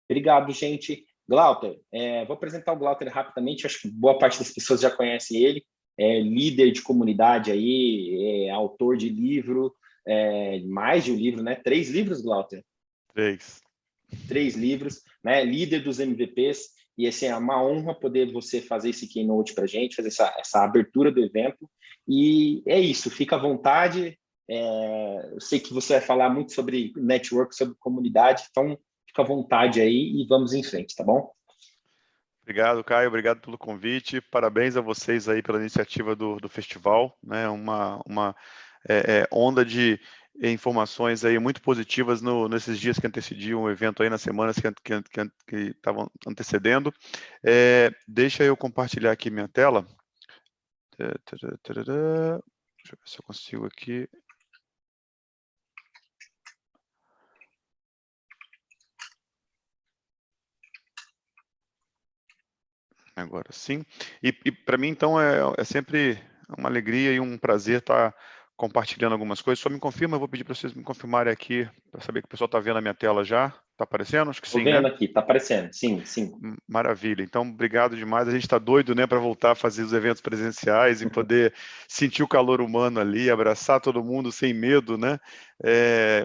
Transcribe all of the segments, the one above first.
Obrigado, gente. Glauter, vou apresentar o Glauter rapidamente, acho que boa parte das pessoas já conhece ele, é líder de comunidade aí, é autor de livro, mais de um livro, né? 3 livros, Glauter? 3. 3 livros, né? Líder dos MVPs, e assim, é uma honra poder você fazer esse keynote para a gente, fazer essa abertura do evento, e é isso, fica à vontade, eu sei que você vai falar muito sobre network, sobre comunidade, então fica à vontade aí e vamos em frente, tá bom? Obrigado, Caio. Obrigado pelo convite. Parabéns a vocês aí pela iniciativa do festival, né? Uma onda de informações aí muito positivas nesses dias que antecediam o evento aí, nas semanas que estavam antecedendo. Deixa eu compartilhar aqui minha tela. Deixa eu ver se eu consigo aqui. Agora sim. E para mim, então, é sempre uma alegria e um prazer estar compartilhando algumas coisas. Só me confirma, eu vou pedir para vocês me confirmarem aqui, para saber que o pessoal está vendo a minha tela já. Está aparecendo? Acho que Estou sim, né? vendo aqui, está aparecendo, sim, sim. Maravilha. Então, obrigado demais. A gente está doido, né, para voltar a fazer os eventos presenciais e poder sentir o calor humano ali, abraçar todo mundo sem medo, né?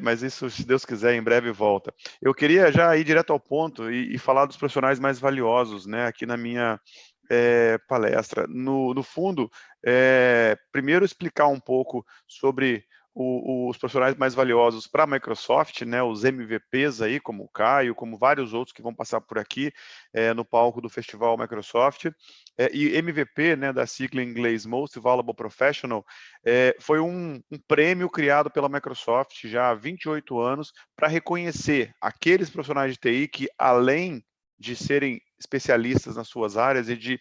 Mas isso, se Deus quiser, em breve volta. Eu queria já ir direto ao ponto e falar dos profissionais mais valiosos, né, aqui na minha palestra. No fundo, primeiro explicar um pouco sobre os profissionais mais valiosos para a Microsoft, né, os MVPs aí, como o Caio, como vários outros que vão passar por aqui no palco do Festival Microsoft. E MVP, né, da sigla em inglês Most Valuable Professional, foi um prêmio criado pela Microsoft já há 28 anos para reconhecer aqueles profissionais de TI que, além de serem especialistas nas suas áreas e de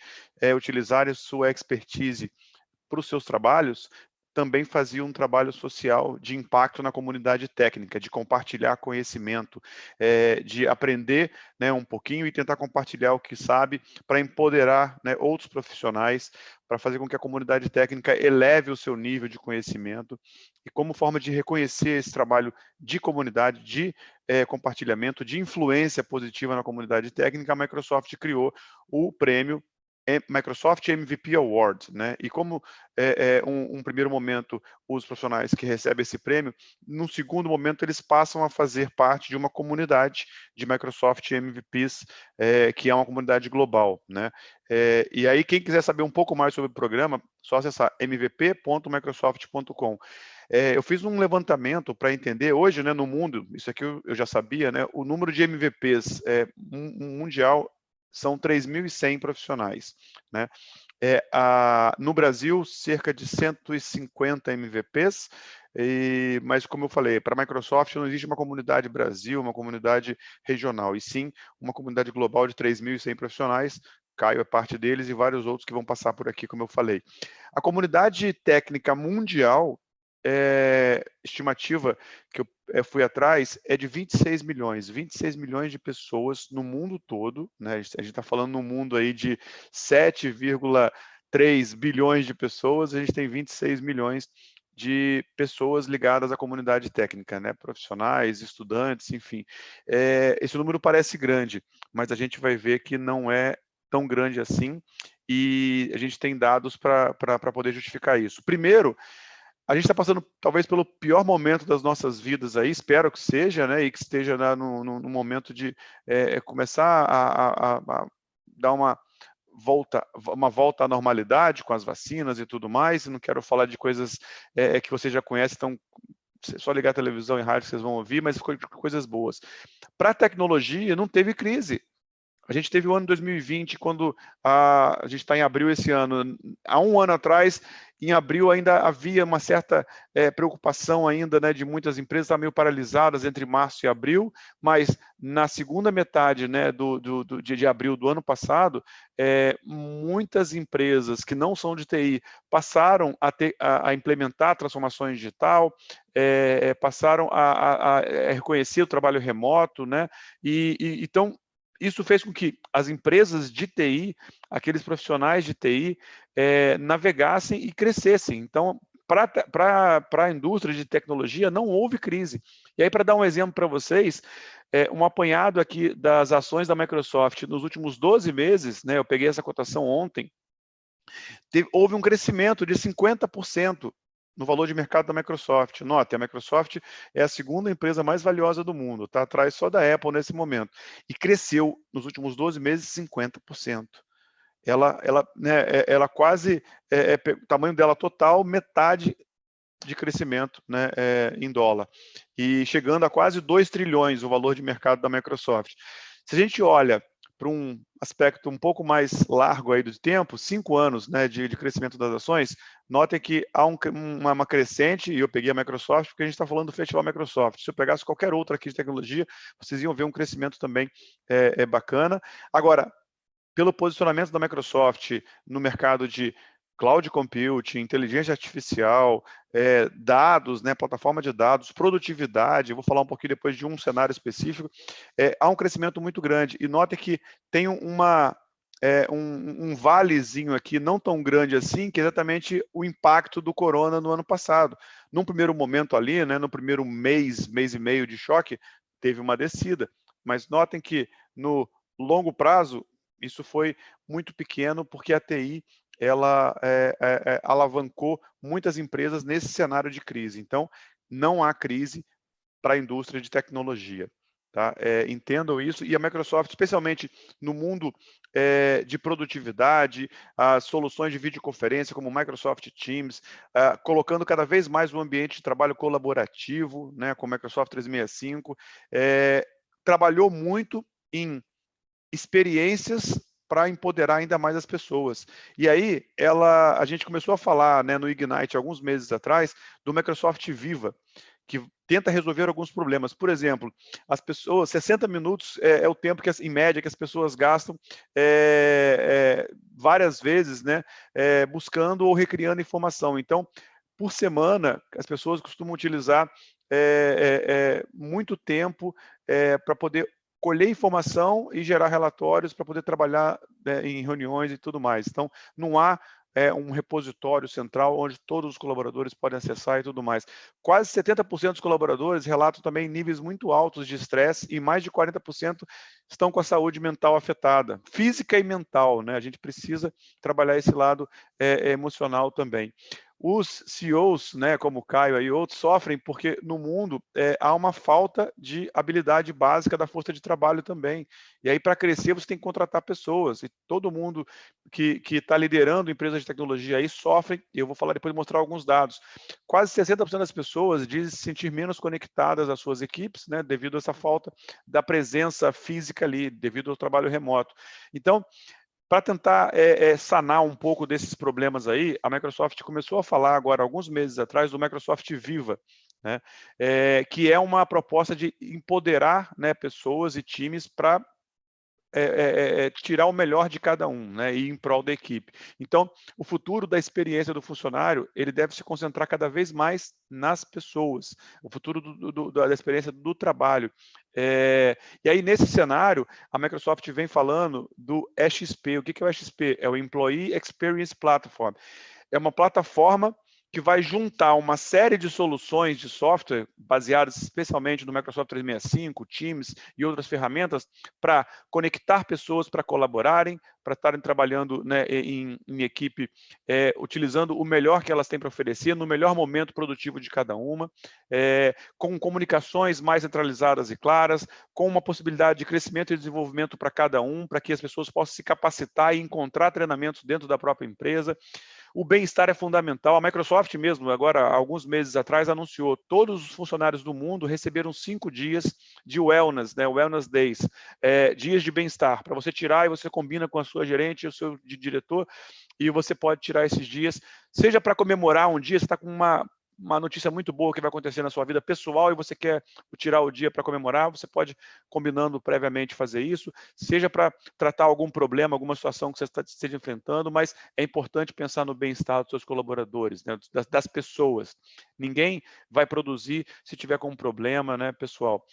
utilizarem sua expertise para os seus trabalhos, também fazia um trabalho social de impacto na comunidade técnica, de compartilhar conhecimento, de aprender, né, um pouquinho e tentar compartilhar o que sabe para empoderar, né, outros profissionais, para fazer com que a comunidade técnica eleve o seu nível de conhecimento. E como forma de reconhecer esse trabalho de comunidade, de compartilhamento, de influência positiva na comunidade técnica, a Microsoft criou o prêmio Microsoft MVP Award, né? E como um primeiro momento os profissionais que recebem esse prêmio, no segundo momento eles passam a fazer parte de uma comunidade de Microsoft MVPs, que é uma comunidade global, né? E aí quem quiser saber um pouco mais sobre o programa, só acessar mvp.microsoft.com. Eu fiz um levantamento para entender hoje, né, no mundo, isso aqui eu já sabia, né? O número de MVPs mundial são 3.100 profissionais, né? No Brasil, cerca de 150 MVPs, mas como eu falei, para a Microsoft não existe uma comunidade Brasil, uma comunidade regional, e sim uma comunidade global de 3.100 profissionais. Caio é parte deles e vários outros que vão passar por aqui, como eu falei. A comunidade técnica mundial, estimativa que eu fui atrás, é de 26 milhões de pessoas no mundo todo, né? A gente está falando num mundo aí de 7,3 bilhões de pessoas, a gente tem 26 milhões de pessoas ligadas à comunidade técnica, né? Profissionais, estudantes, enfim. Esse número parece grande, mas a gente vai ver que não é tão grande assim, e a gente tem dados para poder justificar isso. Primeiro, a gente está passando talvez pelo pior momento das nossas vidas aí, espero que seja, né, e que esteja, né, no momento de começar a dar uma volta à normalidade com as vacinas e tudo mais. Não quero falar de coisas que vocês já conhecem, então só ligar a televisão e rádio que vocês vão ouvir, mas coisas boas. Para a tecnologia, não teve crise. A gente teve o ano 2020, quando a gente está em abril esse ano. Há um ano atrás, em abril, ainda havia uma certa preocupação ainda, né, de muitas empresas estar meio paralisadas entre março e abril, mas na segunda metade, né, de abril do ano passado, muitas empresas que não são de TI passaram a implementar a transformação digital, passaram a reconhecer o trabalho remoto, né, então isso fez com que as empresas de TI, aqueles profissionais de TI, navegassem e crescessem. Então, para a indústria de tecnologia, não houve crise. E aí, para dar um exemplo para vocês, um apanhado aqui das ações da Microsoft nos últimos 12 meses, né, eu peguei essa cotação ontem, houve um crescimento de 50% no valor de mercado da Microsoft. Note, a Microsoft é a segunda empresa mais valiosa do mundo, está atrás só da Apple nesse momento, e cresceu nos últimos 12 meses 50%. Ela quase, o tamanho dela total, metade de crescimento, né, em dólar, e chegando a quase 2 trilhões o valor de mercado da Microsoft. Se a gente olha para um aspecto um pouco mais largo aí do tempo, 5 anos, né, de crescimento das ações, notem que há uma crescente, e eu peguei a Microsoft porque a gente está falando do Festival Microsoft. Se eu pegasse qualquer outra aqui de tecnologia, vocês iam ver um crescimento também bacana. Agora, pelo posicionamento da Microsoft no mercado de cloud computing, inteligência artificial, dados, né, plataforma de dados, produtividade, eu vou falar um pouquinho depois de um cenário específico, há um crescimento muito grande. E note que tem um valezinho aqui, não tão grande assim, que é exatamente o impacto do corona no ano passado. Num primeiro momento ali, né, no primeiro mês e meio de choque, teve uma descida. Mas notem que no longo prazo, isso foi muito pequeno, porque a TI ela alavancou muitas empresas nesse cenário de crise. Então, não há crise para a indústria de tecnologia. Tá? Entendam isso, e a Microsoft, especialmente no mundo de produtividade, as soluções de videoconferência como o Microsoft Teams, colocando cada vez mais um ambiente de trabalho colaborativo, né, com o Microsoft 365, trabalhou muito em experiências para empoderar ainda mais as pessoas. E aí, a gente começou a falar, né, no Ignite, alguns meses atrás, do Microsoft Viva, que tenta resolver alguns problemas. Por exemplo, as pessoas, 60 minutos é o tempo, em média, que as pessoas gastam várias vezes, né, buscando ou recriando informação. Então, por semana, as pessoas costumam utilizar muito tempo para poder colher informação e gerar relatórios para poder trabalhar em reuniões e tudo mais. Então, não há um repositório central onde todos os colaboradores podem acessar e tudo mais. Quase 70% dos colaboradores relatam também níveis muito altos de estresse e mais de 40% estão com a saúde mental afetada, física e mental, né? A gente precisa trabalhar esse lado emocional também. Os CEOs, né, como o Caio e outros, sofrem porque no mundo há uma falta de habilidade básica da força de trabalho também. E aí, para crescer, você tem que contratar pessoas. E todo mundo que está liderando empresas de tecnologia aí sofre, e eu vou falar depois, mostrar alguns dados. Quase 60% das pessoas dizem se sentir menos conectadas às suas equipes, né, devido a essa falta da presença física ali, devido ao trabalho remoto. Então, para tentar sanar um pouco desses problemas aí, a Microsoft começou a falar agora, alguns meses atrás, do Microsoft Viva, né? Que é uma proposta de empoderar, né, pessoas e times para tirar o melhor de cada um, né, e ir em prol da equipe. Então, o futuro da experiência do funcionário, ele deve se concentrar cada vez mais nas pessoas, o futuro da experiência do trabalho. E aí, nesse cenário, a Microsoft vem falando do EXP. O que é o EXP? É o Employee Experience Platform. É uma plataforma que vai juntar uma série de soluções de software baseadas especialmente no Microsoft 365, Teams e outras ferramentas para conectar pessoas para colaborarem, para estarem trabalhando, né, em equipe, utilizando o melhor que elas têm para oferecer, no melhor momento produtivo de cada uma, com comunicações mais centralizadas e claras, com uma possibilidade de crescimento e desenvolvimento para cada um, para que as pessoas possam se capacitar e encontrar treinamentos dentro da própria empresa. O bem-estar é fundamental. A Microsoft mesmo, agora, alguns meses atrás, anunciou que todos os funcionários do mundo receberam 5 dias de wellness, né, wellness days, dias de bem-estar, para você tirar e você combina com a sua gerente e o seu diretor, e você pode tirar esses dias, seja para comemorar um dia, você está com uma notícia muito boa que vai acontecer na sua vida pessoal e você quer tirar o dia para comemorar, você pode, combinando previamente, fazer isso, seja para tratar algum problema, alguma situação que você esteja enfrentando, mas é importante pensar no bem-estar dos seus colaboradores, né, das pessoas. Ninguém vai produzir se tiver com um problema, né, pessoal?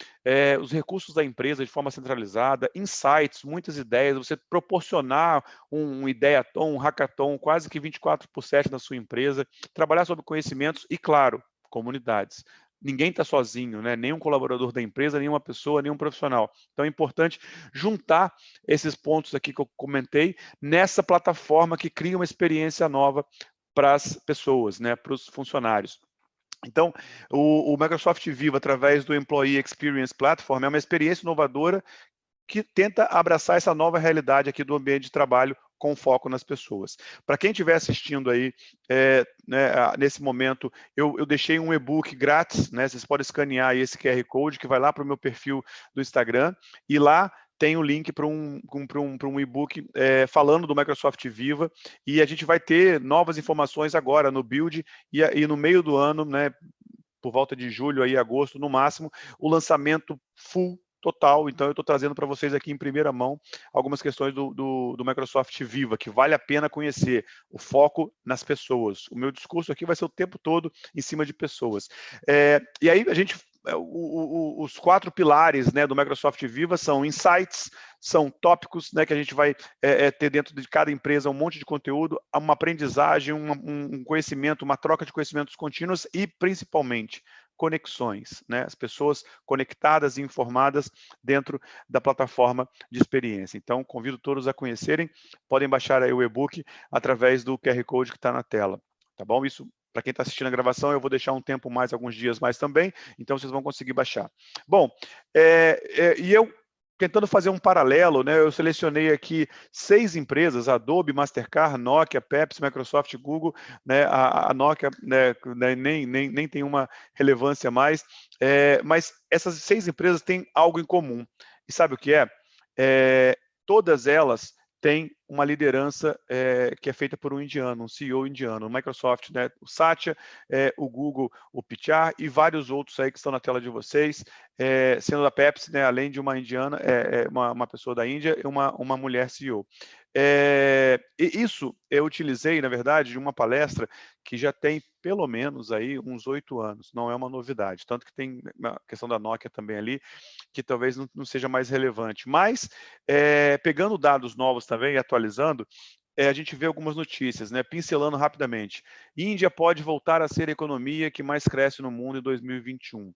Os recursos da empresa de forma centralizada, insights, muitas ideias, você proporcionar um ideathon, um hackathon, quase que 24/7 na sua empresa, trabalhar sobre conhecimentos e, claro, comunidades. ninguém está sozinho, né? Nenhum colaborador da empresa, nenhuma pessoa, nenhum profissional. Então é importante juntar esses pontos aqui que eu comentei nessa plataforma que cria uma experiência nova para as pessoas, né? Para os funcionários. Então, o Microsoft Viva, através do Employee Experience Platform, é uma experiência inovadora que tenta abraçar essa nova realidade aqui do ambiente de trabalho com foco nas pessoas. Para quem estiver assistindo aí, né, nesse momento, eu deixei um e-book grátis, né, vocês podem escanear aí esse QR Code que vai lá para o meu perfil do Instagram, e lá tem o link para um e-book falando do Microsoft Viva, e a gente vai ter novas informações agora no Build, e no meio do ano, né, por volta de julho, aí, agosto, no máximo, o lançamento full total. Então eu estou trazendo para vocês aqui em primeira mão algumas questões do Microsoft Viva, que vale a pena conhecer, o foco nas pessoas. O meu discurso aqui vai ser o tempo todo em cima de pessoas. E aí a gente, os 4 pilares, né, do Microsoft Viva são insights, são tópicos, né, que a gente vai ter dentro de cada empresa um monte de conteúdo, uma aprendizagem, um conhecimento, uma troca de conhecimentos contínuos e, principalmente, conexões, né? As pessoas conectadas e informadas dentro da plataforma de experiência. Então, convido todos a conhecerem, podem baixar aí o e-book através do QR Code que está na tela, tá bom? Isso, para quem está assistindo a gravação, eu vou deixar um tempo mais, alguns dias mais também, então vocês vão conseguir baixar. Bom, e eu tentando fazer um paralelo, né, eu selecionei aqui 6 empresas, Adobe, Mastercard, Nokia, Pepsi, Microsoft, Google, né, a Nokia, né, nem tem uma relevância mais, mas essas 6 empresas têm algo em comum. E sabe o que é? Todas elas têm uma liderança que é feita por um indiano, um CEO indiano, o Microsoft, né, o Satya, o Google, o Pichai e vários outros aí que estão na tela de vocês, sendo da Pepsi, né, além de uma indiana, uma pessoa da Índia e uma mulher CEO. E isso eu utilizei, na verdade, de uma palestra que já tem pelo menos aí uns 8 anos, não é uma novidade, tanto que tem a questão da Nokia também ali, que talvez não seja mais relevante, mas pegando dados novos também e atualizando, a gente vê algumas notícias, né? Pincelando rapidamente. Índia pode voltar a ser a economia que mais cresce no mundo em 2021.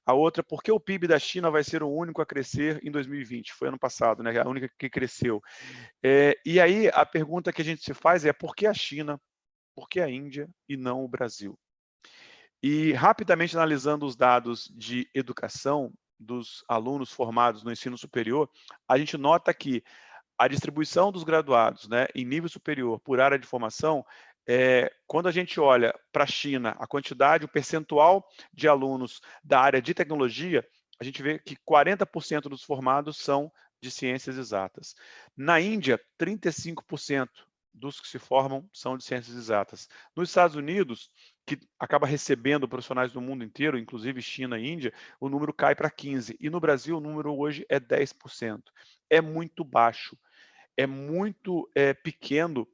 A outra, por que o PIB da China vai ser o único a crescer em 2020? Foi ano passado, né? A única que cresceu. E aí a pergunta que a gente se faz é por que a China, por que a Índia e não o Brasil? E rapidamente analisando os dados de educação dos alunos formados no ensino superior, a gente nota que a distribuição dos graduados, né, em nível superior por área de formação, quando a gente olha para a China, a quantidade, o percentual de alunos da área de tecnologia, a gente vê que 40% dos formados são de ciências exatas. Na Índia, 35% dos que se formam são de ciências exatas. Nos Estados Unidos, que acaba recebendo profissionais do mundo inteiro, inclusive China e Índia, o número cai para 15%. E no Brasil, o número hoje é 10%. É muito baixo. É muito pequeno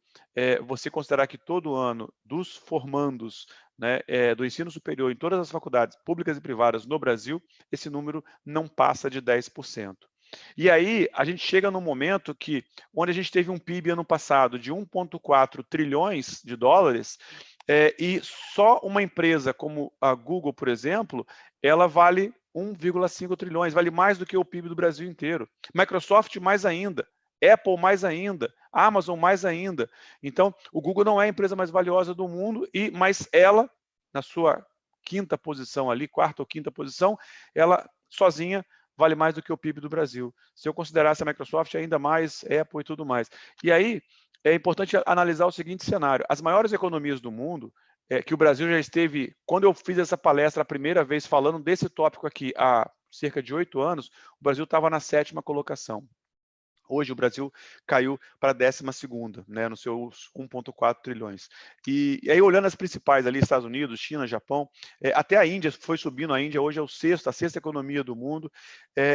você considerar que todo ano dos formandos, né, do ensino superior em todas as faculdades públicas e privadas no Brasil, esse número não passa de 10%. E aí a gente chega num momento que, onde a gente teve um PIB ano passado de 1,4 trilhões de dólares, e só uma empresa como a Google, por exemplo, ela vale 1,5 trilhões, vale mais do que o PIB do Brasil inteiro. Microsoft mais ainda. Apple mais ainda, Amazon mais ainda. Então, o Google não é a empresa mais valiosa do mundo, mas ela, na sua quinta posição ali, quarta ou quinta posição, ela sozinha vale mais do que o PIB do Brasil. Se eu considerasse a Microsoft, ainda mais, Apple e tudo mais. E aí, é importante analisar o seguinte cenário. As maiores economias do mundo, que o Brasil já esteve, quando eu fiz essa palestra a primeira vez falando desse tópico aqui há cerca de 8 anos, o Brasil estava na 7ª colocação. Hoje o Brasil caiu para a 12ª, né, nos seus 1,4 trilhões. E aí, olhando as principais ali, Estados Unidos, China, Japão, até a Índia foi subindo, a Índia hoje é a sexta economia do mundo.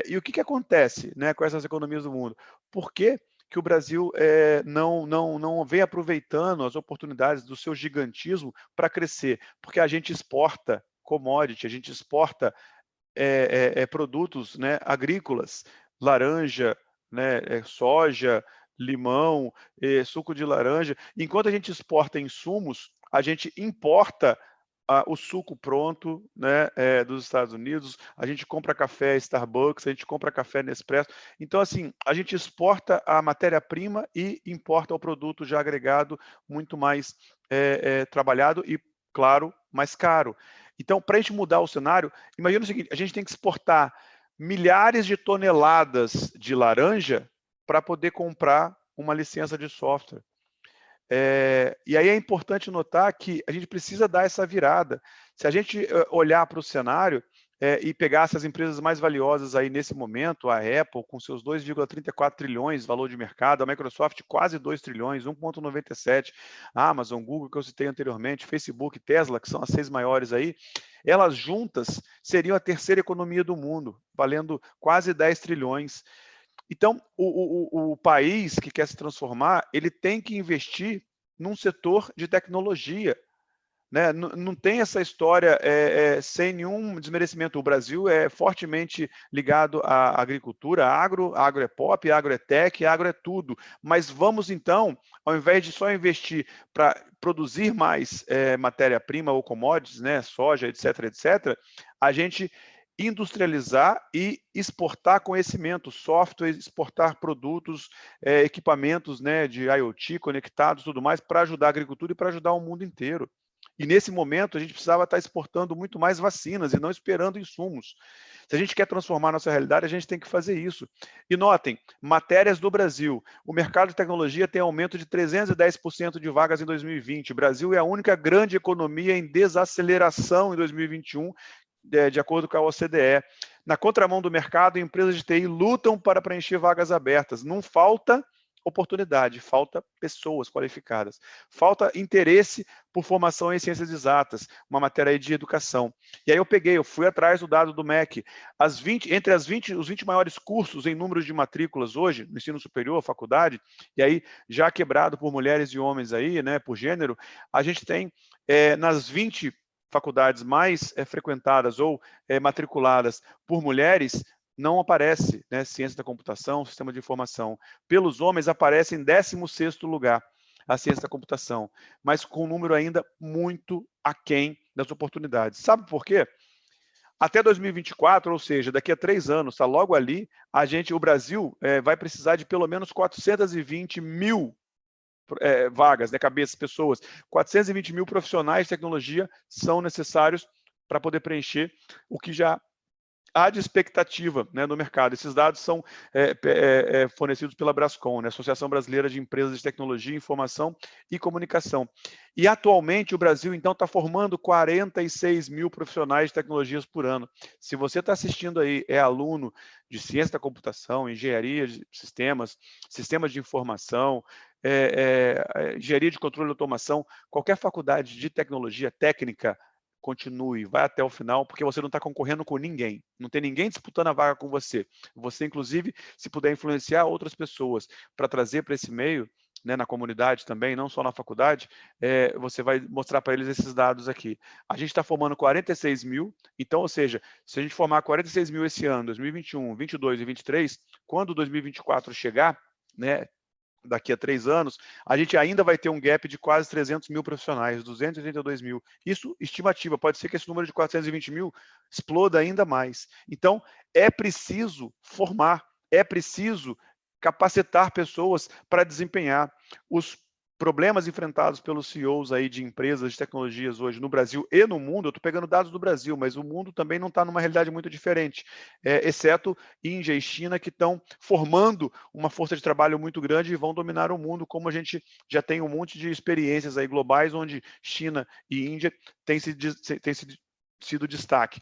E o que acontece, né, com essas economias do mundo? Por que o Brasil não vem aproveitando as oportunidades do seu gigantismo para crescer? Porque a gente exporta commodity, a gente exporta produtos, né, agrícolas, laranja, né, soja, limão, suco de laranja. Enquanto a gente exporta insumos, a gente importa o suco pronto, né, dos Estados Unidos, a gente compra café Starbucks, a gente compra café Nespresso. Então, assim, a gente exporta a matéria-prima e importa o produto já agregado, muito mais trabalhado e, claro, mais caro. Então, para a gente mudar o cenário, imagina o seguinte, a gente tem que exportar milhares de toneladas de laranja para poder comprar uma licença de software. E aí é importante notar que a gente precisa dar essa virada. Se a gente olhar para o cenário e pegar essas empresas mais valiosas aí nesse momento, a Apple com seus 2,34 trilhões valor de mercado, a Microsoft quase 2 trilhões, 1,97, a Amazon, Google, que eu citei anteriormente, Facebook, Tesla, que são as 6 maiores aí, elas juntas seriam a terceira economia do mundo, valendo quase 10 trilhões. Então, o país que quer se transformar, ele tem que investir num setor de tecnologia, né? Não tem essa história sem nenhum desmerecimento. O Brasil é fortemente ligado à agricultura, agro é pop, agro é tech, agro é tudo. Mas vamos então, ao invés de só investir para produzir mais matéria-prima ou commodities, né, soja, etc., a gente industrializar e exportar conhecimento, software, exportar produtos, equipamentos, né, de IoT conectados, tudo mais, para ajudar a agricultura e para ajudar o mundo inteiro. E nesse momento a gente precisava estar exportando muito mais vacinas e não esperando insumos. Se a gente quer transformar a nossa realidade, a gente tem que fazer isso. E notem, matérias do Brasil. O mercado de tecnologia tem aumento de 310% de vagas em 2020. O Brasil é a única grande economia em desaceleração em 2021, de acordo com a OCDE. Na contramão do mercado, empresas de TI lutam para preencher vagas abertas. Não falta oportunidade, falta pessoas qualificadas. Falta interesse por formação em ciências exatas, uma matéria aí de educação. E aí eu fui atrás do dado do MEC. Entre os 20 maiores cursos em número de matrículas hoje, no ensino superior, faculdade, e aí já quebrado por mulheres e homens aí, né, por gênero, a gente tem nas 20 faculdades mais frequentadas ou matriculadas por mulheres, não aparece, né, ciência da computação, sistema de informação. Pelos homens, aparece em 16º lugar a ciência da computação, mas com um número ainda muito aquém das oportunidades. Sabe por quê? Até 2024, ou seja, daqui a 3 anos, está logo ali, o Brasil vai precisar de pelo menos 420 mil vagas, né, cabeças, pessoas. 420 mil profissionais de tecnologia são necessários para poder preencher o que já há de expectativa, né, no mercado. Esses dados são fornecidos pela Brascom, né, Associação Brasileira de Empresas de Tecnologia, Informação e Comunicação. E atualmente o Brasil, então, está formando 46 mil profissionais de tecnologias por ano. Se você está assistindo aí, é aluno de ciência da computação, engenharia de sistemas, sistemas de informação, engenharia de controle e automação, qualquer faculdade de tecnologia técnica, continue, vai até o final, porque você não está concorrendo com ninguém. Não tem ninguém disputando a vaga com você. Você, inclusive, se puder influenciar outras pessoas para trazer para esse meio, né, na comunidade também, não só na faculdade, você vai mostrar para eles esses dados aqui. A gente está formando 46 mil, então, ou seja, se a gente formar 46 mil esse ano, 2021, 22 e 23, quando 2024 chegar, né, daqui a 3 anos, a gente ainda vai ter um gap de quase 300 mil profissionais, 282 mil. Isso, estimativa, pode ser que esse número de 420 mil exploda ainda mais. Então, é preciso formar, é preciso capacitar pessoas para desempenhar os problemas enfrentados pelos CEOs aí de empresas de tecnologias hoje no Brasil e no mundo. Eu estou pegando dados do Brasil, mas o mundo também não está numa realidade muito diferente, exceto Índia e China, que estão formando uma força de trabalho muito grande e vão dominar o mundo, como a gente já tem um monte de experiências aí globais, onde China e Índia têm sido destaque.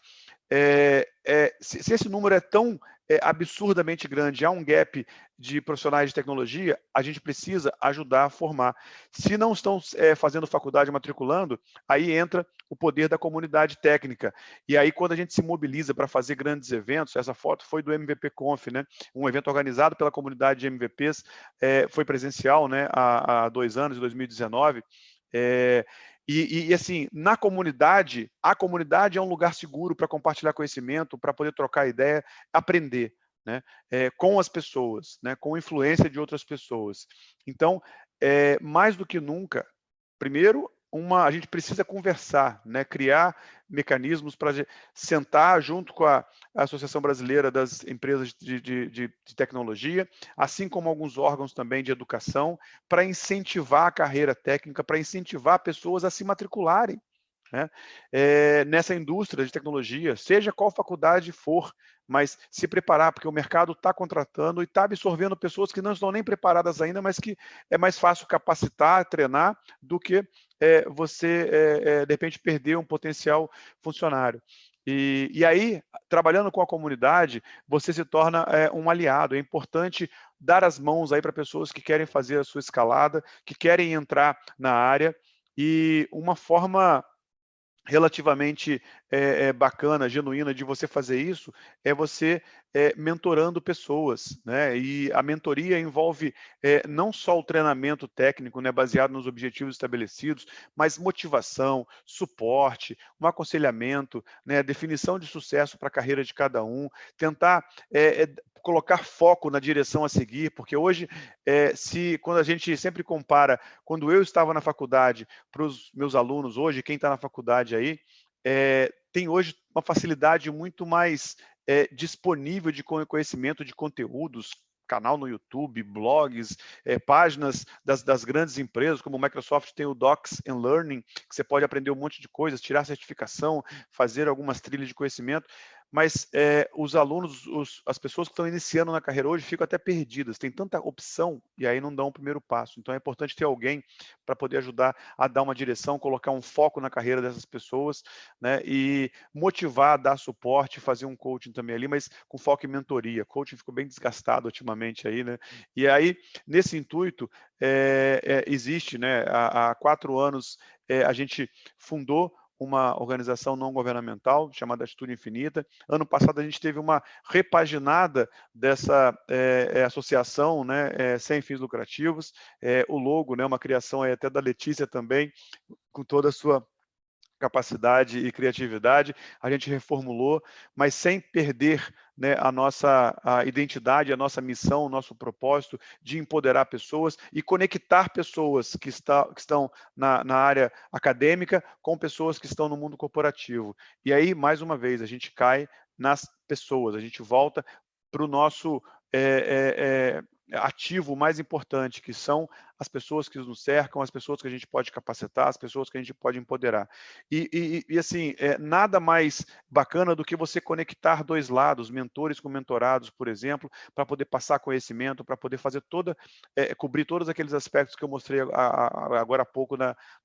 Se esse número é tão absurdamente grande, há um gap de profissionais de tecnologia, a gente precisa ajudar a formar. Se não estão fazendo faculdade, matriculando, aí entra o poder da comunidade técnica. E aí, quando a gente se mobiliza para fazer grandes eventos, essa foto foi do MVP Conf, né? Um evento organizado pela comunidade de MVPs, foi presencial, né, há 2 anos, em 2019, e assim, na comunidade, a comunidade é um lugar seguro para compartilhar conhecimento, para poder trocar ideia, aprender, né, com as pessoas, né, com influência de outras pessoas. Então, mais do que nunca, primeiro, a gente precisa conversar, né? Criar mecanismos para sentar junto com a Associação Brasileira das Empresas de Tecnologia, assim como alguns órgãos também de educação, para incentivar a carreira técnica, para incentivar pessoas a se matricularem, né? Nessa indústria de tecnologia, seja qual faculdade for, mas se preparar, porque o mercado está contratando e está absorvendo pessoas que não estão nem preparadas ainda, mas que é mais fácil capacitar, treinar, do que você, de repente, perder um potencial funcionário. E aí, trabalhando com a comunidade, você se torna um aliado. É importante dar as mãos aí para pessoas que querem fazer a sua escalada, que querem entrar na área, e uma forma relativamente bacana, genuína de você fazer isso, é você mentorando pessoas, né? E a mentoria envolve não só o treinamento técnico, né, baseado nos objetivos estabelecidos, mas motivação, suporte, um aconselhamento, né, definição de sucesso para a carreira de cada um, tentar colocar foco na direção a seguir, porque hoje, quando a gente sempre compara, quando eu estava na faculdade, para os meus alunos hoje, quem está na faculdade aí, tem hoje uma facilidade muito mais disponível de conhecimento de conteúdos, canal no YouTube, blogs, páginas das grandes empresas, como o Microsoft tem o Docs and Learning, que você pode aprender um monte de coisas, tirar certificação, fazer algumas trilhas de conhecimento, mas os alunos, as pessoas que estão iniciando na carreira hoje ficam até perdidas, tem tanta opção e aí não dão o primeiro passo. Então é importante ter alguém para poder ajudar a dar uma direção, colocar um foco na carreira dessas pessoas, né, e motivar, dar suporte, fazer um coaching também ali, mas com foco em mentoria. Coaching ficou bem desgastado ultimamente aí, né? E aí, nesse intuito, existe, né, há 4 anos, a gente fundou uma organização não governamental chamada Atitude Infinita. Ano passado a gente teve uma repaginada dessa associação, né, sem fins lucrativos. O logo, né, uma criação aí até da Letícia também, com toda a sua capacidade e criatividade, a gente reformulou, mas sem perder, né, a identidade, a nossa missão, o nosso propósito de empoderar pessoas e conectar pessoas que estão na área acadêmica com pessoas que estão no mundo corporativo. E aí, mais uma vez, a gente cai nas pessoas, a gente volta para o nosso ativo mais importante, que são as pessoas que nos cercam, as pessoas que a gente pode capacitar, as pessoas que a gente pode empoderar. E assim, nada mais bacana do que você conectar dois lados, mentores com mentorados, por exemplo, para poder passar conhecimento, para poder fazer cobrir todos aqueles aspectos que eu mostrei agora há pouco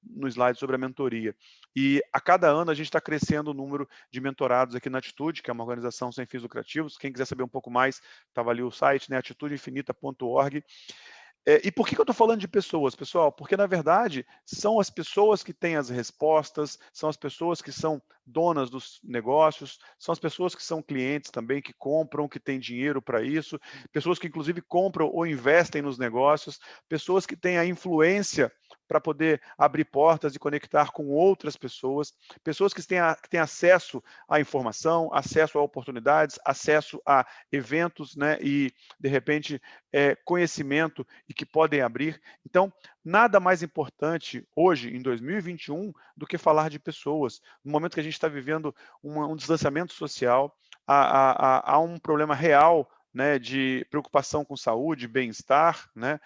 no slide sobre a mentoria. E a cada ano a gente está crescendo o número de mentorados aqui na Atitude, que é uma organização sem fins lucrativos. Quem quiser saber um pouco mais, estava ali o site, né, atitudeinfinita.org. E por que eu estou falando de pessoas, pessoal? Porque, na verdade, são as pessoas que têm as respostas, são as pessoas que são donas dos negócios, são as pessoas que são clientes também, que compram, que têm dinheiro para isso, pessoas que, inclusive, compram ou investem nos negócios, pessoas que têm a influência para poder abrir portas e conectar com outras pessoas que têm acesso à informação, acesso a oportunidades, acesso a eventos, né, e, de repente, conhecimento e que podem abrir. Então, nada mais importante hoje, em 2021, do que falar de pessoas. No momento que a gente está vivendo um distanciamento social, há um problema real, né, de preocupação com saúde, bem-estar, né,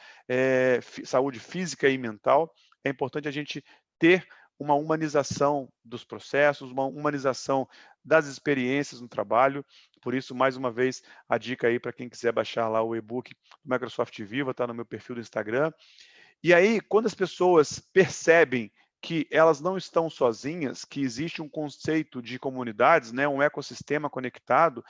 saúde física e mental. É importante a gente ter uma humanização dos processos, uma humanização das experiências no trabalho. Por isso, mais uma vez, a dica aí para quem quiser baixar lá o e-book do Microsoft Viva, está no meu perfil do Instagram. E aí, quando as pessoas percebem que elas não estão sozinhas, que existe um conceito de comunidades, né, um ecossistema conectado,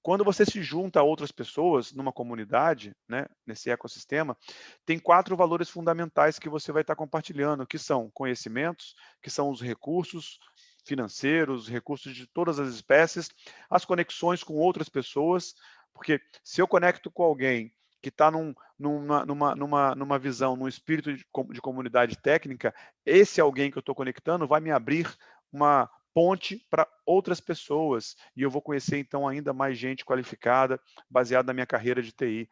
quando você se junta a outras pessoas numa comunidade, né, nesse ecossistema, tem 4 valores fundamentais que você vai estar compartilhando, que são conhecimentos, que são os recursos financeiros, recursos de todas as espécies, as conexões com outras pessoas, porque se eu conecto com alguém que está numa visão, num espírito de comunidade técnica, esse alguém que eu estou conectando vai me abrir uma ponte para outras pessoas e eu vou conhecer então ainda mais gente qualificada baseada na minha carreira de TI.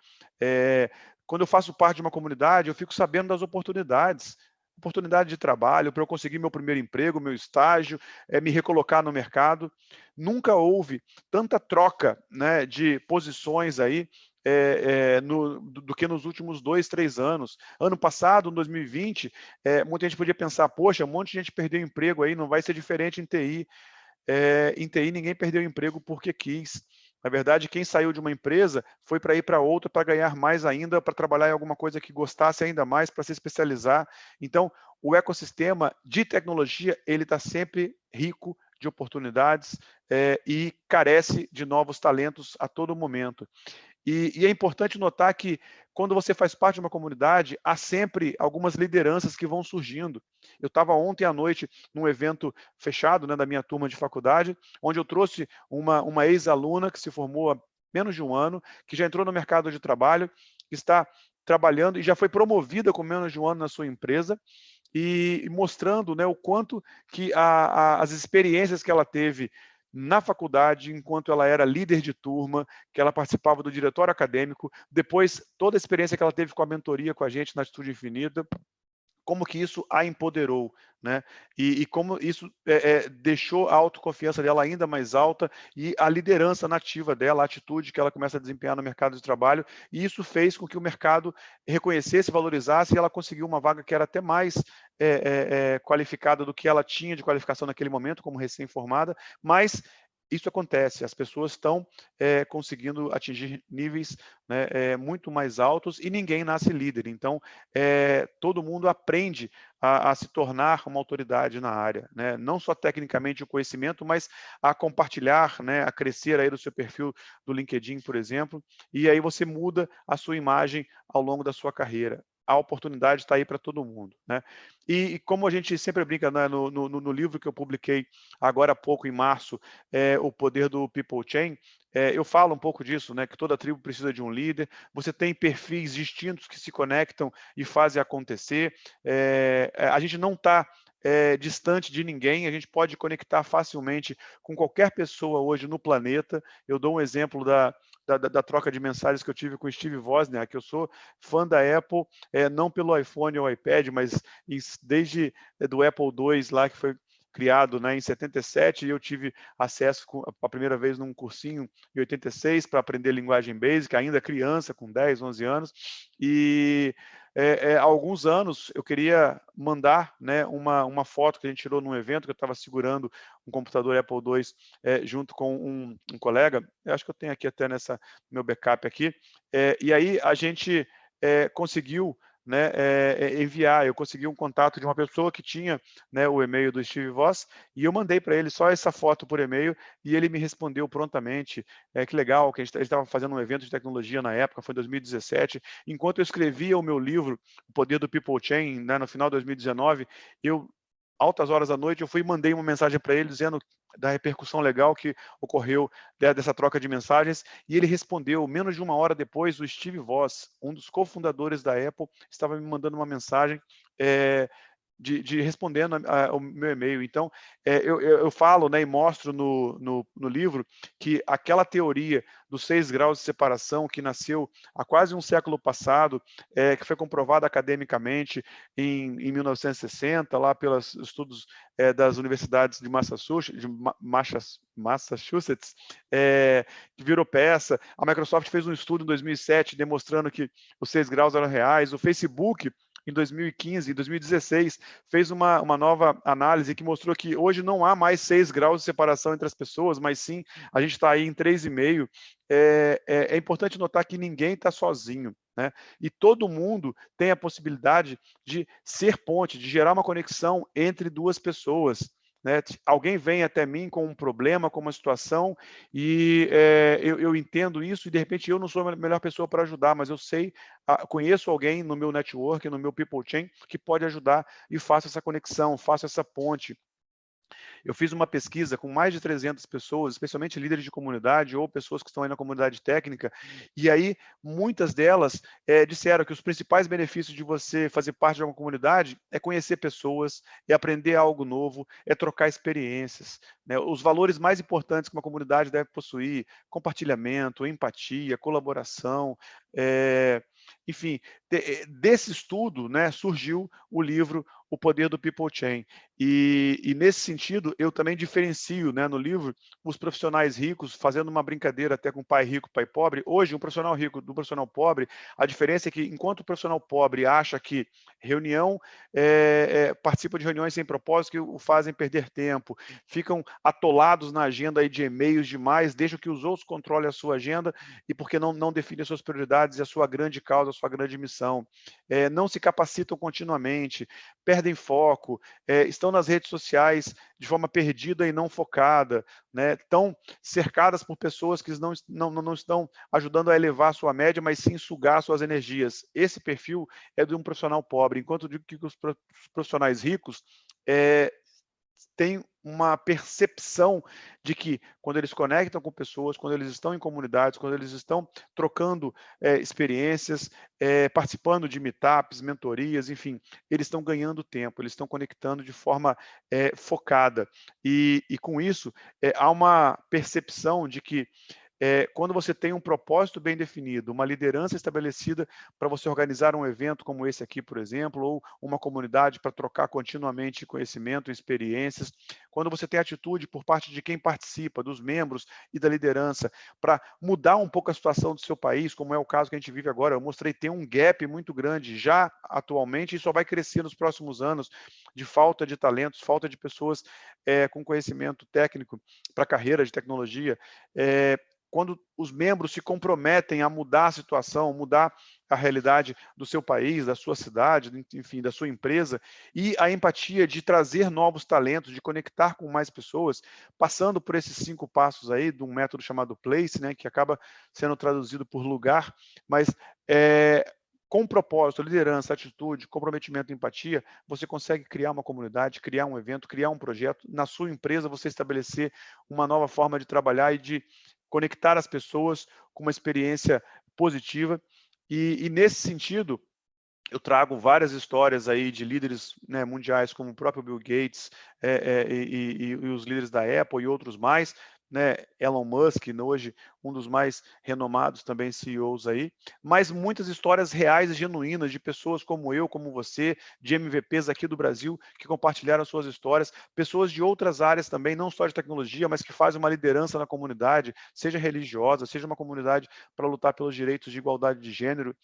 Quando eu faço parte de uma comunidade, eu fico sabendo das oportunidades. oportunidade de trabalho, para eu conseguir meu primeiro emprego, meu estágio, me recolocar no mercado. Nunca houve tanta troca, né, de posições aí do que nos últimos 2, 3 anos. Ano passado, em 2020, muita gente podia pensar, poxa, um monte de gente perdeu emprego aí, não vai ser diferente em TI. Em TI ninguém perdeu emprego porque quis. Na verdade, quem saiu de uma empresa foi para ir para outra para ganhar mais ainda, para trabalhar em alguma coisa que gostasse ainda mais, para se especializar. Então, o ecossistema de tecnologia, ele está sempre rico de oportunidades e carece de novos talentos a todo momento. E é importante notar que, quando você faz parte de uma comunidade, há sempre algumas lideranças que vão surgindo. Eu estava ontem à noite num evento fechado, né, da minha turma de faculdade, onde eu trouxe uma ex-aluna que se formou há menos de um ano, que já entrou no mercado de trabalho, que está trabalhando e já foi promovida com menos de um ano na sua empresa, e mostrando, né, o quanto que as experiências que ela teve na faculdade, enquanto ela era líder de turma, que ela participava do diretório acadêmico, depois toda a experiência que ela teve com a mentoria com a gente na Atitude Infinita, como que isso a empoderou, né? E como isso deixou a autoconfiança dela ainda mais alta e a liderança nativa dela, a atitude que ela começa a desempenhar no mercado de trabalho, e isso fez com que o mercado reconhecesse, valorizasse, e ela conseguiu uma vaga que era até mais qualificada do que ela tinha de qualificação naquele momento, como recém-formada, mas isso acontece, as pessoas estão conseguindo atingir níveis, né, muito mais altos, e ninguém nasce líder. Então, todo mundo aprende a se tornar uma autoridade na área, né? Não só tecnicamente o conhecimento, mas a compartilhar, né, a crescer aí do seu perfil do LinkedIn, por exemplo, e aí você muda a sua imagem ao longo da sua carreira. A oportunidade está aí para todo mundo, né? E como a gente sempre brinca, né, no livro que eu publiquei agora há pouco, em março, O Poder do People Chain, eu falo um pouco disso, né, que toda tribo precisa de um líder, você tem perfis distintos que se conectam e fazem acontecer, a gente não está distante de ninguém, a gente pode conectar facilmente com qualquer pessoa hoje no planeta. Eu dou um exemplo da troca de mensagens que eu tive com o Steve Wozniak, que eu sou fã da Apple, não pelo iPhone ou iPad, mas desde do Apple II lá, que foi criado, né, em 77, e eu tive acesso a primeira vez num cursinho em 86 para aprender linguagem Basic, ainda criança, com 10, 11 anos, e há alguns anos eu queria mandar, né, uma foto que a gente tirou num evento, que eu estava segurando um computador Apple II junto com um colega, eu acho que eu tenho aqui até no meu backup aqui, e aí a gente conseguiu, né, enviar, eu consegui um contato de uma pessoa que tinha, né, o e-mail do Steve Voss, e eu mandei para ele só essa foto por e-mail, e ele me respondeu prontamente. Que legal, que ele estava fazendo um evento de tecnologia na época, foi em 2017, enquanto eu escrevia o meu livro, O Poder do People Chain, né, no final de 2019, eu, altas horas da noite, eu fui e mandei uma mensagem para ele dizendo da repercussão legal que ocorreu dessa troca de mensagens, e ele respondeu. Menos de uma hora depois, o Steve Voss, um dos cofundadores da Apple, estava me mandando uma mensagem respondendo ao meu e-mail. Então, eu falo, né, e mostro no livro, que aquela teoria dos 6 graus de separação, que nasceu há quase um século passado, que foi comprovada academicamente em 1960, lá pelos estudos das universidades de Massachusetts, que virou peça. A Microsoft fez um estudo em 2007 demonstrando que os 6 graus eram reais. O Facebook, em 2015, em 2016, fez uma nova análise que mostrou que hoje não há mais 6 graus de separação entre as pessoas, mas sim, a gente está aí em 3,5. É importante notar que ninguém está sozinho, né? E todo mundo tem a possibilidade de ser ponte, de gerar uma conexão entre duas pessoas, né? Alguém vem até mim com um problema, com uma situação, e eu entendo isso, e de repente eu não sou a melhor pessoa para ajudar, mas eu sei, conheço alguém no meu network, no meu People Chain, que pode ajudar, e faço essa conexão, faço essa ponte. Eu fiz uma pesquisa com mais de 300 pessoas, especialmente líderes de comunidade ou pessoas que estão aí na comunidade técnica, e aí muitas delas disseram que os principais benefícios de você fazer parte de uma comunidade é conhecer pessoas, é aprender algo novo, é trocar experiências, né? Os valores mais importantes que uma comunidade deve possuir: compartilhamento, empatia, colaboração, enfim, desse estudo, né, surgiu o livro O Poder do People Chain. E nesse sentido, eu também diferencio, né, no livro os profissionais ricos, fazendo uma brincadeira até com pai rico, pai pobre. Hoje, um profissional rico do profissional pobre, a diferença é que enquanto o profissional pobre acha que reunião, participa de reuniões sem propósito que o fazem perder tempo, ficam atolados na agenda aí de e-mails demais, deixam que os outros controlem a sua agenda e porque não definem as suas prioridades e a sua grande causa, a sua grande missão. Não se capacitam continuamente, perdem foco, estão nas redes sociais de forma perdida e não focada, né? Estão cercadas por pessoas que não estão ajudando a elevar a sua média, mas sim sugar suas energias. Esse perfil é de um profissional pobre, enquanto eu digo que os profissionais ricos têm uma percepção de que quando eles conectam com pessoas, quando eles estão em comunidades, quando eles estão trocando experiências, participando de meetups, mentorias, enfim, eles estão ganhando tempo, eles estão conectando de forma focada. E com isso, há uma percepção de que quando você tem um propósito bem definido, uma liderança estabelecida para você organizar um evento como esse aqui, por exemplo, ou uma comunidade para trocar continuamente conhecimento, experiências, quando você tem atitude por parte de quem participa, dos membros e da liderança, para mudar um pouco a situação do seu país, como é o caso que a gente vive agora, eu mostrei tem um gap muito grande já atualmente e só vai crescer nos próximos anos de falta de talentos, falta de pessoas com conhecimento técnico para a carreira de tecnologia, quando os membros se comprometem a mudar a situação, mudar a realidade do seu país, da sua cidade, enfim, da sua empresa, e a empatia de trazer novos talentos, de conectar com mais pessoas, passando por esses 5 passos aí, de um método chamado PLACE, né, que acaba sendo traduzido por lugar, mas com propósito, liderança, atitude, comprometimento e empatia, você consegue criar uma comunidade, criar um evento, criar um projeto. Na sua empresa, você estabelecer uma nova forma de trabalhar e de conectar as pessoas com uma experiência positiva. E nesse sentido, eu trago várias histórias aí de líderes, né, mundiais, como o próprio Bill Gates e os líderes da Apple e outros mais, né, Elon Musk, hoje um dos mais renomados também CEOs aí, mas muitas histórias reais e genuínas de pessoas como eu, como você, de MVPs aqui do Brasil, que compartilharam suas histórias, pessoas de outras áreas também, não só de tecnologia, mas que fazem uma liderança na comunidade, seja religiosa, seja uma comunidade para lutar pelos direitos de igualdade de gênero,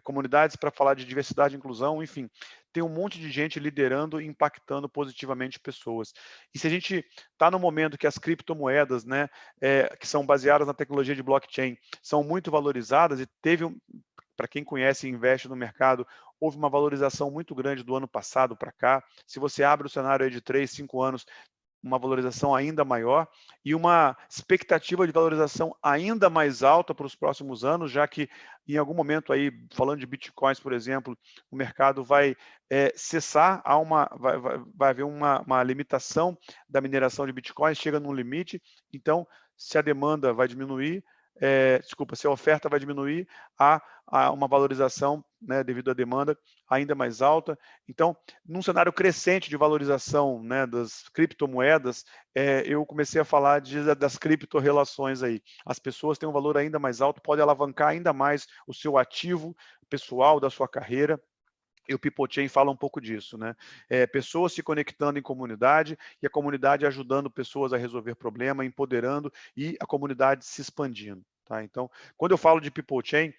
comunidades para falar de diversidade e inclusão, enfim, tem um monte de gente liderando e impactando positivamente pessoas. E se a gente está no momento que as criptomoedas, né, que são baseadas na tecnologia de blockchain, são muito valorizadas e para quem conhece e investe no mercado, houve uma valorização muito grande do ano passado para cá. Se você abre o cenário aí de 3, 5 anos, uma valorização ainda maior e uma expectativa de valorização ainda mais alta para os próximos anos, já que em algum momento aí, falando de bitcoins, por exemplo, o mercado vai cessar, vai haver uma limitação da mineração de bitcoins, chega num limite, então se a demanda vai diminuir, se a oferta vai diminuir, há uma valorização, né, devido à demanda ainda mais alta. Então, num cenário crescente de valorização, né, das criptomoedas, eu comecei a falar das criptorrelações aí. As pessoas têm um valor ainda mais alto, pode alavancar ainda mais o seu ativo pessoal da sua carreira. E o People Chain fala um pouco disso, né? Pessoas se conectando em comunidade e a comunidade ajudando pessoas a resolver problema, empoderando e a comunidade se expandindo. Tá? Então, quando eu falo de People Chain,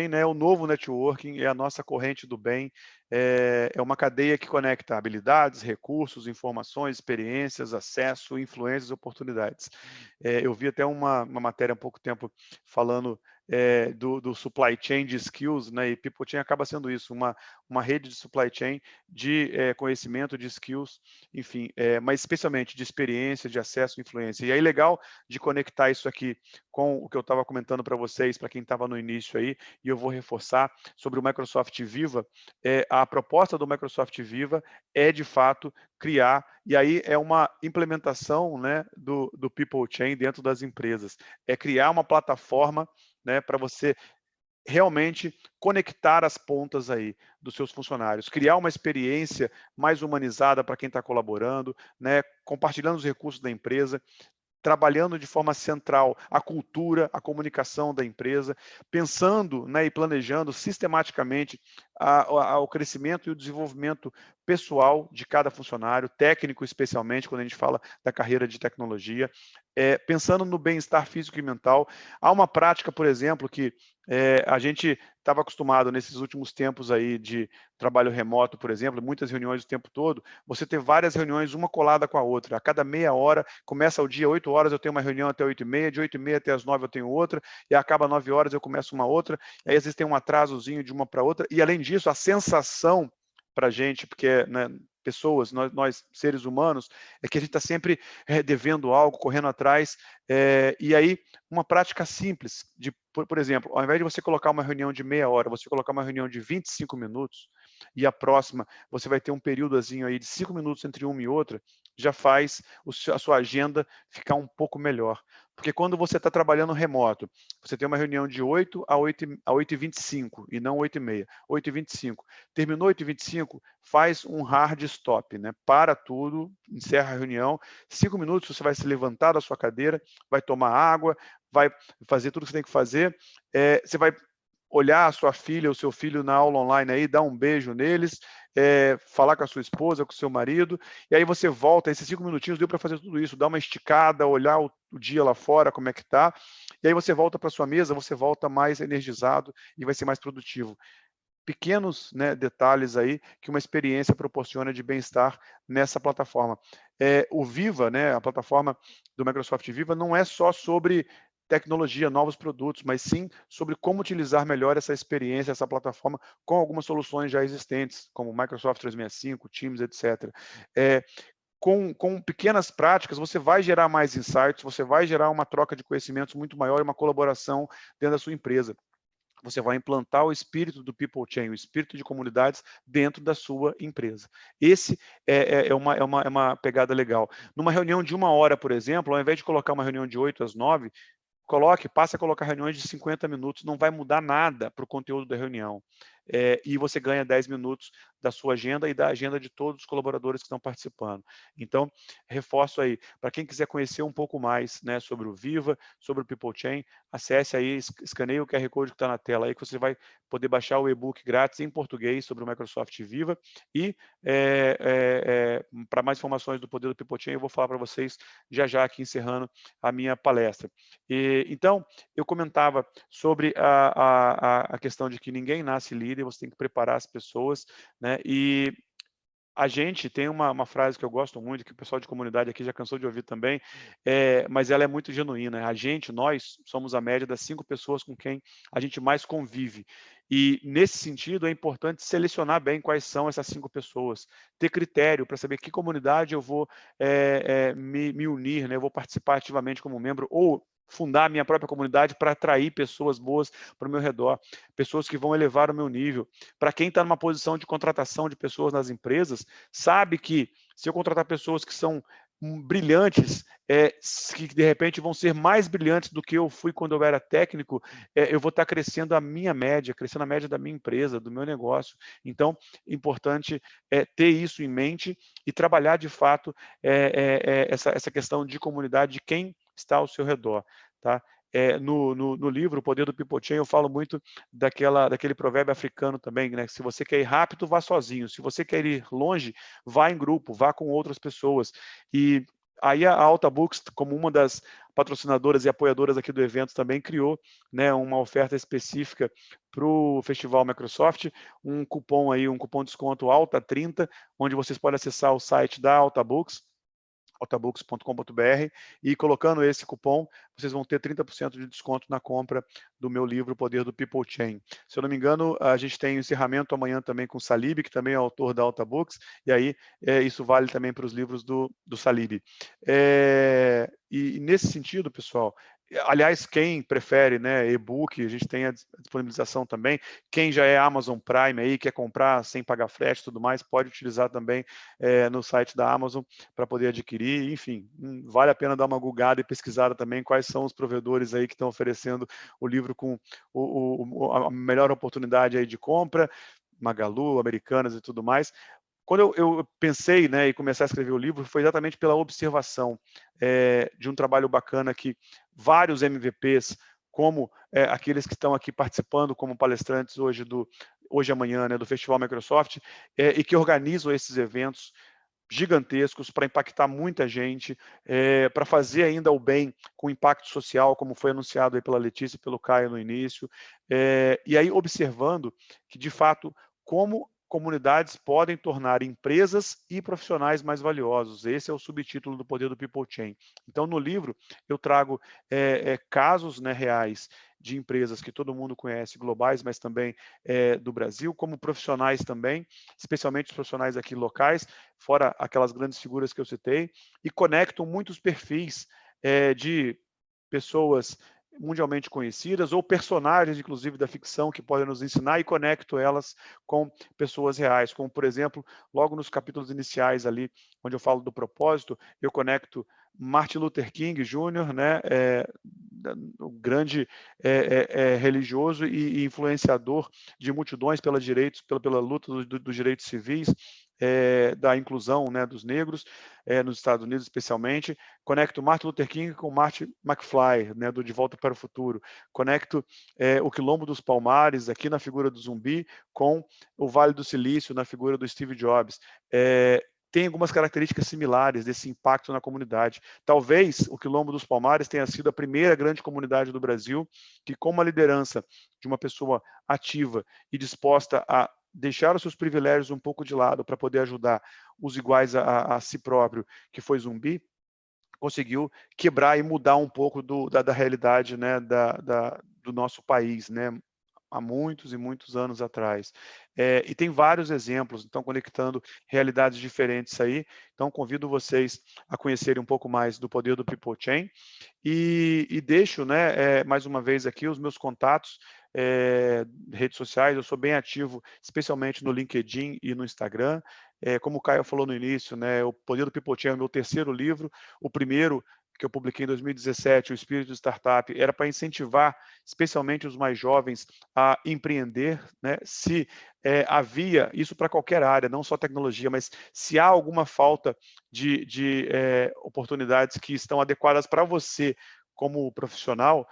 né, é o novo networking, é a nossa corrente do bem, é uma cadeia que conecta habilidades, recursos, informações, experiências, acesso, influências, oportunidades. Eu vi até uma matéria há pouco tempo falando do supply chain de skills, né? E People Chain acaba sendo isso, uma rede de supply chain de conhecimento, de skills, enfim, mas especialmente de experiência, de acesso, influência. E aí legal de conectar isso aqui com o que eu estava comentando para vocês, para quem estava no início aí, e eu vou reforçar sobre o Microsoft Viva. A proposta do Microsoft Viva é de fato criar, e aí é uma implementação, né, do People Chain dentro das empresas, é criar uma plataforma, né, para você realmente conectar as pontas aí dos seus funcionários, criar uma experiência mais humanizada para quem está colaborando, né, compartilhando os recursos da empresa, trabalhando de forma central a cultura, a comunicação da empresa, pensando, né, e planejando sistematicamente o crescimento e o desenvolvimento pessoal de cada funcionário, técnico especialmente, quando a gente fala da carreira de tecnologia, pensando no bem-estar físico e mental. Há uma prática, por exemplo, que a gente estava acostumado nesses últimos tempos aí de trabalho remoto, por exemplo, muitas reuniões o tempo todo, você ter várias reuniões, uma colada com a outra. A cada meia hora, começa o dia 8 horas, eu tenho uma reunião até 8h30, de 8h30 até as 9 eu tenho outra, e acaba 9 horas eu começo uma outra, e aí às vezes tem um atrasozinho de uma para outra, e além disso, a sensação para a gente, porque, né, pessoas, nós seres humanos, é que a gente está sempre devendo algo, correndo atrás, e aí uma prática simples, por exemplo, ao invés de você colocar uma reunião de meia hora, você colocar uma reunião de 25 minutos, e a próxima você vai ter um períodozinho aí de 5 minutos entre uma e outra, já faz a sua agenda ficar um pouco melhor. Porque quando você está trabalhando remoto, você tem uma reunião de 8 a 8h25 e não 8h30, 8h25. Terminou 8h25, faz um hard stop, né? Para tudo, encerra a reunião, 5 minutos você vai se levantar da sua cadeira, vai tomar água, vai fazer tudo que você tem que fazer, você vai olhar a sua filha ou seu filho na aula online aí, dar um beijo neles, falar com a sua esposa, com o seu marido, e aí você volta, esses 5 minutinhos deu para fazer tudo isso, dar uma esticada, olhar o dia lá fora, como é que tá, e aí você volta para sua mesa, você volta mais energizado e vai ser mais produtivo. Pequenos, né, detalhes aí que uma experiência proporciona de bem-estar nessa plataforma. O Viva, né, a plataforma do Microsoft Viva, não é só sobre tecnologia, novos produtos, mas sim sobre como utilizar melhor essa experiência, essa plataforma, com algumas soluções já existentes, como Microsoft 365, Teams, etc. Com pequenas práticas, você vai gerar mais insights, você vai gerar uma troca de conhecimentos muito maior e uma colaboração dentro da sua empresa. Você vai implantar o espírito do People Chain, o espírito de comunidades dentro da sua empresa. Esse é uma pegada legal. Numa reunião de 1 hora, por exemplo, ao invés de colocar uma reunião de 8 às 9, passe a colocar reuniões de 50 minutos, não vai mudar nada para o conteúdo da reunião. E você ganha 10 minutos da sua agenda e da agenda de todos os colaboradores que estão participando. Então, reforço aí, para quem quiser conhecer um pouco mais, né, sobre o Viva, sobre o People Chain, acesse aí, escaneie o QR Code que está na tela aí, que você vai poder baixar o e-book grátis em português sobre o Microsoft Viva. E para mais informações do poder do People Chain, eu vou falar para vocês já aqui encerrando a minha palestra. Então, eu comentava sobre a questão de que ninguém nasce líder, você tem que preparar as pessoas, né? E a gente tem uma frase que eu gosto muito, que o pessoal de comunidade aqui já cansou de ouvir também, mas ela é muito genuína. Nós somos a média das 5 pessoas com quem a gente mais convive. E, nesse sentido, é importante selecionar bem quais são essas 5 pessoas, ter critério para saber que comunidade eu vou me unir, né? Eu vou participar ativamente como membro, ou fundar a minha própria comunidade para atrair pessoas boas para o meu redor, pessoas que vão elevar o meu nível. Para quem está numa posição de contratação de pessoas nas empresas, sabe que se eu contratar pessoas que são brilhantes, que de repente vão ser mais brilhantes do que eu fui quando eu era técnico, eu vou estar crescendo a minha média, crescendo a média da minha empresa, do meu negócio. Então, importante ter isso em mente e trabalhar de fato essa questão de comunidade, de quem está ao seu redor, tá? No livro O Poder do People Chain, eu falo muito daquele provérbio africano também, né? Se você quer ir rápido, vá sozinho. Se você quer ir longe, vá em grupo, vá com outras pessoas. E aí a Alta Books, como uma das patrocinadoras e apoiadoras aqui do evento, também criou, né, uma oferta específica para o Festival Microsoft, um cupom de desconto ALTA30, onde vocês podem acessar o site da Alta Books, altabooks.com.br, e colocando esse cupom, vocês vão ter 30% de desconto na compra do meu livro, O Poder do People Chain. Se eu não me engano, a gente tem o encerramento amanhã também com o Salib, que também é autor da Alta Books, e aí isso vale também para os livros do Salib. E nesse sentido, pessoal, aliás, quem prefere, né, e-book, a gente tem a disponibilização também. Quem já é Amazon Prime aí, quer comprar sem pagar frete e tudo mais, pode utilizar também no site da Amazon para poder adquirir. Enfim, vale a pena dar uma googada e pesquisada também quais são os provedores aí que estão oferecendo o livro com a melhor oportunidade aí de compra, Magalu, Americanas e tudo mais. quando eu pensei, né, e comecei a escrever o livro, foi exatamente pela observação de um trabalho bacana que vários MVPs, como aqueles que estão aqui participando como palestrantes hoje e amanhã, né, do Festival Microsoft, e que organizam esses eventos gigantescos para impactar muita gente, para fazer ainda o bem com impacto social, como foi anunciado aí pela Letícia e pelo Caio no início, e aí observando que, de fato, como comunidades podem tornar empresas e profissionais mais valiosos. Esse é o subtítulo do Poder do People Chain. Então, no livro, eu trago casos, né, reais de empresas que todo mundo conhece, globais, mas também do Brasil, como profissionais também, especialmente os profissionais aqui locais, fora aquelas grandes figuras que eu citei, e conectam muitos perfis de pessoas mundialmente conhecidas ou personagens, inclusive, da ficção que podem nos ensinar, e conecto elas com pessoas reais, como, por exemplo, logo nos capítulos iniciais ali, onde eu falo do propósito, eu conecto Martin Luther King Jr., né, o grande religioso e influenciador de multidões pela luta dos direitos civis, da inclusão, né, dos negros, nos Estados Unidos especialmente. Conecto Martin Luther King com Marty McFly, né, do De Volta para o Futuro. Conecto o Quilombo dos Palmares, aqui na figura do Zumbi, com o Vale do Silício, na figura do Steve Jobs. Tem algumas características similares desse impacto na comunidade. Talvez o Quilombo dos Palmares tenha sido a primeira grande comunidade do Brasil que, com uma liderança de uma pessoa ativa e disposta a deixar os seus privilégios um pouco de lado para poder ajudar os iguais a si próprio, que foi Zumbi, conseguiu quebrar e mudar um pouco da realidade, né, do nosso país, né, há muitos e muitos anos atrás. E tem vários exemplos, então, conectando realidades diferentes aí. Então, convido vocês a conhecerem um pouco mais do poder do People Chain e deixo, né, mais uma vez aqui os meus contatos, redes sociais. Eu sou bem ativo, especialmente no LinkedIn e no Instagram. Como o Caio falou no início, né, o Poder do People Chain é o meu terceiro livro. O primeiro, que eu publiquei em 2017, o Espírito de Startup, era para incentivar, especialmente os mais jovens, a empreender, né? Se havia, isso para qualquer área, não só tecnologia, mas se há alguma falta de oportunidades que estão adequadas para você como profissional,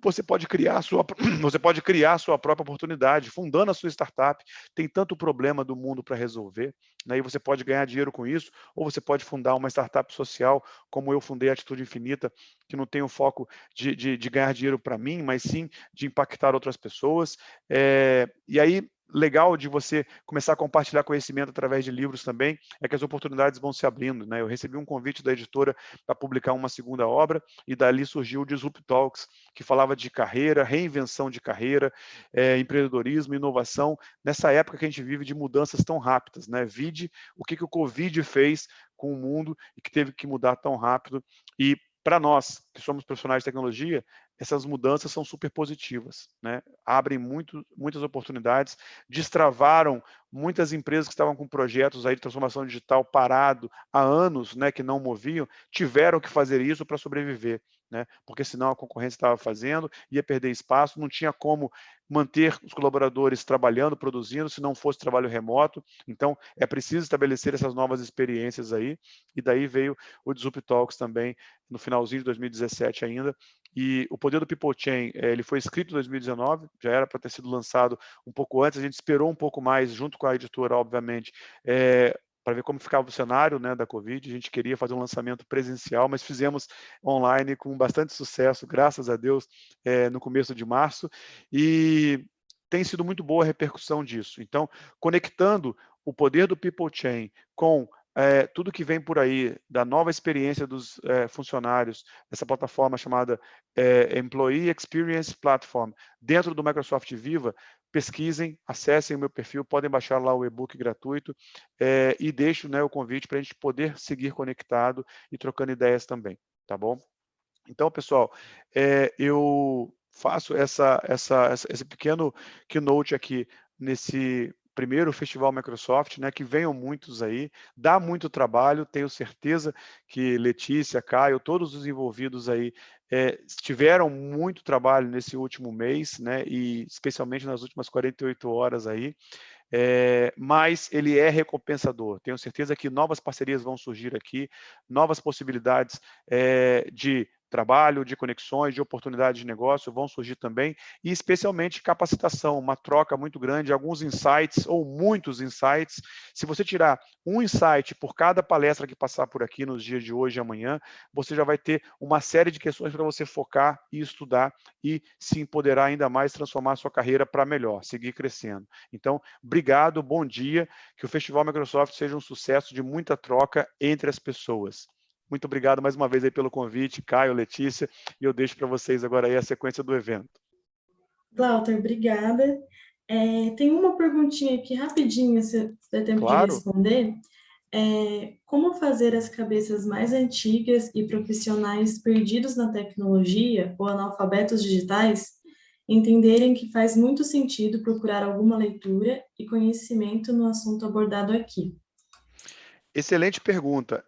você pode criar a sua, você pode criar a sua própria oportunidade, fundando a sua startup. Tem tanto problema do mundo para resolver, né? E você pode ganhar dinheiro com isso, ou você pode fundar uma startup social, como eu fundei a Atitude Infinita, que não tem o foco de ganhar dinheiro para mim, mas sim de impactar outras pessoas. E aí, legal de você começar a compartilhar conhecimento através de livros também, é que as oportunidades vão se abrindo, né? Eu recebi um convite da editora para publicar uma segunda obra, e dali surgiu o Disrupt Talks, que falava de carreira, reinvenção de carreira, empreendedorismo, inovação, nessa época que a gente vive de mudanças tão rápidas, né? Vide o que o Covid fez com o mundo e que teve que mudar tão rápido. E para nós, que somos profissionais de tecnologia, essas mudanças são super positivas, né? Abrem muitas oportunidades, destravaram muitas empresas que estavam com projetos aí de transformação digital parado há anos, né, que não moviam, tiveram que fazer isso para sobreviver, né? Porque senão a concorrência estava fazendo, ia perder espaço, não tinha como manter os colaboradores trabalhando, produzindo, se não fosse trabalho remoto. Então, é preciso estabelecer essas novas experiências aí, e daí veio o Disrupt Talks também, no finalzinho de 2017 ainda. E o Poder do People Chain, ele foi escrito em 2019, já era para ter sido lançado um pouco antes, a gente esperou um pouco mais, junto com a editora, obviamente, para ver como ficava o cenário, né, da Covid. A gente queria fazer um lançamento presencial, mas fizemos online com bastante sucesso, graças a Deus, no começo de março, e tem sido muito boa a repercussão disso. Então, conectando o poder do People Chain com tudo que vem por aí, da nova experiência dos funcionários, essa plataforma chamada Employee Experience Platform, dentro do Microsoft Viva, pesquisem, acessem o meu perfil, podem baixar lá o e-book gratuito, e deixo, né, o convite para a gente poder seguir conectado e trocando ideias também, tá bom? Então, pessoal, eu faço esse pequeno keynote aqui nesse primeiro Festival Microsoft, né, que venham muitos aí, dá muito trabalho, tenho certeza que Letícia, Caio, todos os envolvidos aí tiveram muito trabalho nesse último mês, né, e especialmente nas últimas 48 horas aí, mas ele é recompensador. Tenho certeza que novas parcerias vão surgir aqui, novas possibilidades de trabalho, de conexões, de oportunidades de negócio vão surgir também, e especialmente capacitação, uma troca muito grande, alguns insights ou muitos insights. Se você tirar um insight por cada palestra que passar por aqui nos dias de hoje e amanhã, você já vai ter uma série de questões para você focar e estudar e se empoderar ainda mais, transformar a sua carreira para melhor, seguir crescendo. Então, obrigado, bom dia, que o Festival Microsoft seja um sucesso de muita troca entre as pessoas. Muito obrigado mais uma vez aí pelo convite, Caio, Letícia, e eu deixo para vocês agora aí a sequência do evento. Glauter, obrigada. Tem uma perguntinha aqui rapidinho, se der tempo de Claro. responder. Como fazer as cabeças mais antigas e profissionais perdidos na tecnologia ou analfabetos digitais entenderem que faz muito sentido procurar alguma leitura e conhecimento no assunto abordado aqui? Excelente pergunta.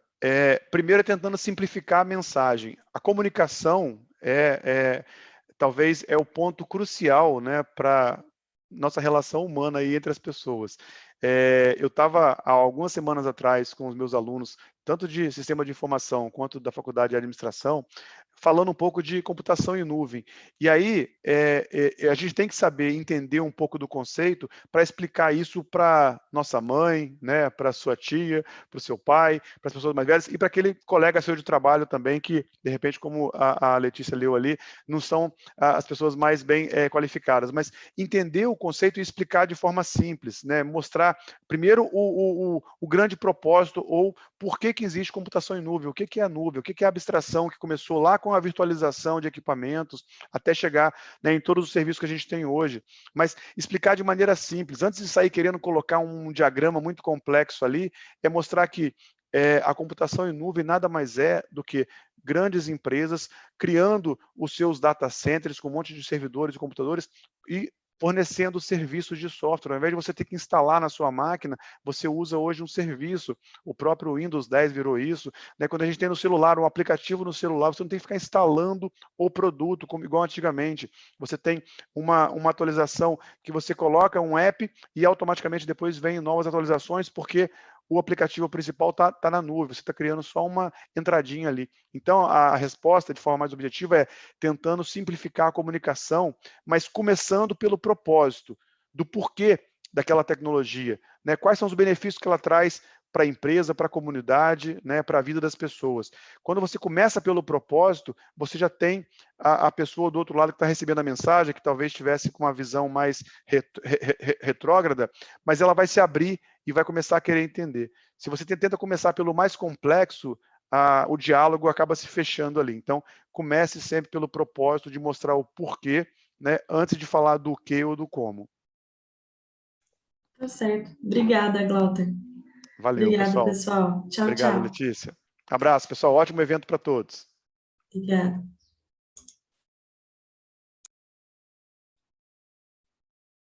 Primeiro, tentando simplificar a mensagem. A comunicação talvez é o ponto crucial, né, para nossa relação humana aí entre as pessoas. Eu estava há algumas semanas atrás com os meus alunos, tanto de sistema de informação quanto da faculdade de administração, falando um pouco de computação em nuvem. E aí, a gente tem que saber entender um pouco do conceito para explicar isso para nossa mãe, né, para sua tia, para o seu pai, para as pessoas mais velhas e para aquele colega seu de trabalho também que, de repente, como a Letícia leu ali, não são as pessoas mais bem qualificadas. Mas entender o conceito e explicar de forma simples, né, mostrar primeiro o grande propósito ou por que existe computação em nuvem, o que é a nuvem, o que é a abstração que começou lá com a virtualização de equipamentos, até chegar, né, em todos os serviços que a gente tem hoje. Mas explicar de maneira simples, antes de sair querendo colocar um diagrama muito complexo ali, é mostrar que a computação em nuvem nada mais é do que grandes empresas criando os seus data centers com um monte de servidores e computadores e fornecendo serviços de software. Ao invés de você ter que instalar na sua máquina, você usa hoje um serviço. O próprio Windows 10 virou isso, né? Quando a gente tem no celular, um aplicativo no celular, você não tem que ficar instalando o produto, como igual antigamente. Você tem uma atualização que você coloca um app e automaticamente depois vem novas atualizações, porque o aplicativo principal está na nuvem, você está criando só uma entradinha ali. Então, a resposta, de forma mais objetiva, é tentando simplificar a comunicação, mas começando pelo propósito, do porquê daquela tecnologia, né? Quais são os benefícios que ela traz para a empresa, para a comunidade, né, para a vida das pessoas. Quando você começa pelo propósito, você já tem a pessoa do outro lado que está recebendo a mensagem, que talvez estivesse com uma visão mais retrógrada, mas ela vai se abrir e vai começar a querer entender. Se você tenta começar pelo mais complexo, o diálogo acaba se fechando ali. Então, comece sempre pelo propósito de mostrar o porquê, né, antes de falar do que ou do como. Tá certo. Obrigada, Glauter. Valeu, Obrigada, pessoal. pessoal. Tchau, Obrigado, tchau. Letícia. Abraço, pessoal. Ótimo evento para todos. Obrigada.